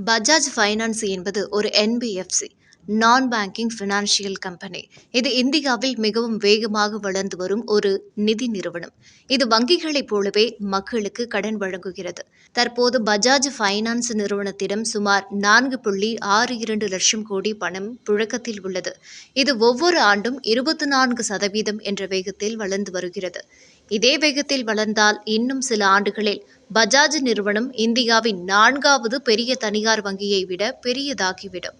Bajaj finance என்பது ஒரு NBFC நான் பேங்கிங் ஃபினான்ஷியல் கம்பெனி. இது இந்தியாவில் மிகவும் வேகமாக வளர்ந்து வரும் ஒரு நிதி நிறுவனம். இது வங்கிகளைப் போலவே மக்களுக்கு கடன் வழங்குகிறது. தற்போது பஜாஜ் ஃபைனான்ஸ் நிறுவனத்திடம் சுமார் 4.62 லட்சம் கோடி பணம் புழக்கத்தில் உள்ளது. இது ஒவ்வொரு ஆண்டும் 24% என்ற வேகத்தில் வளர்ந்து வருகிறது. இதே வேகத்தில் வளர்ந்தால் இன்னும் சில ஆண்டுகளில் பஜாஜ் நிறுவனம் இந்தியாவின் 4வது பெரிய தனியார் வங்கியை விட பெரியதாகிவிடும்.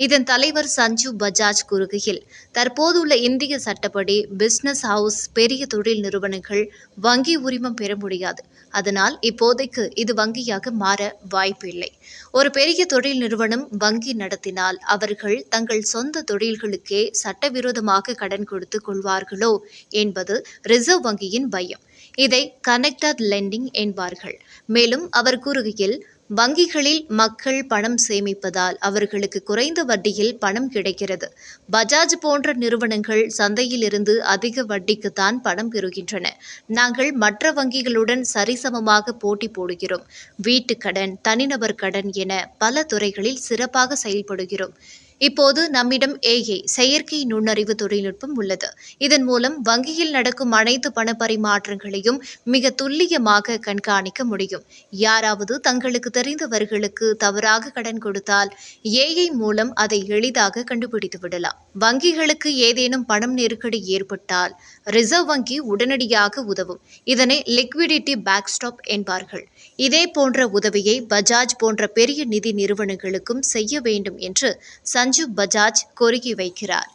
இதன் தலைவர் சஞ்சு பஜாஜ் கூறுகையில், தற்போதுள்ள இந்திய சட்டப்படி பிசினஸ் ஹவுஸ் பெரிய தொழில் நிறுவனங்கள் வங்கி உரிமம் பெற முடியாது. அதனால் இப்போதைக்கு இது வங்கியாக மாற வாய்ப்பு இல்லை. ஒரு பெரிய தொழில் நிறுவனம் வங்கி நடத்தினால் அவர்கள் தங்கள் சொந்த தொழில்களுக்கே சட்டவிரோதமாக கடன் கொடுத்து கொள்வார்களோ என்பது ரிசர்வ் வங்கியின் பயம். இதை கனெக்டட் லெண்டிங் என்பார்கள். மேலும் அவர் கூறுகையில், வங்கிகளில் மக்கள் பணம் சேமிப்பதால் அவர்களுக்கு குறைந்த வட்டியில் பணம் கிடைக்கிறது. பஜாஜ் போன்ற நிறுவனங்கள் சந்தையில் இருந்து அதிக வட்டிக்குத்தான் பணம் பெறுகின்றன. நாங்கள் மற்ற வங்கிகளுடன் சரிசமமாக போட்டி போடுகிறோம். வீட்டுக் கடன், தனிநபர் கடன் என பல துறைகளில் சிறப்பாக செயல்படுகிறோம். இப்போது நம்மிடம் ஏஐ செயற்கை நுண்ணறிவு தொழில்நுட்பம் உள்ளது. இதன் மூலம் வங்கியில் நடக்கும் அனைத்து பணப்பரிமாற்றங்களையும் மிக துல்லியமாக கண்காணிக்க முடியும். யாராவது தங்களுக்கு தெரிந்தவர்களுக்கு தவறாக கடன் கொடுத்தால் ஏஐ மூலம் அதை எளிதாக கண்டுபிடித்து விடலாம். வங்கிகளுக்கு ஏதேனும் பணம் நெருக்கடி ஏற்பட்டால் ரிசர்வ் வங்கி உடனடியாக உதவும். இதனை லிக்விடிட்டி பேக்ஸ்டாப் என்பார்கள். இதே போன்ற உதவியை பஜாஜ் போன்ற பெரிய நிதி நிறுவனங்களுக்கும் செய்ய வேண்டும் என்று சஞ்சு பஜாஜ் கோரிக்கை வைக்கிறார்.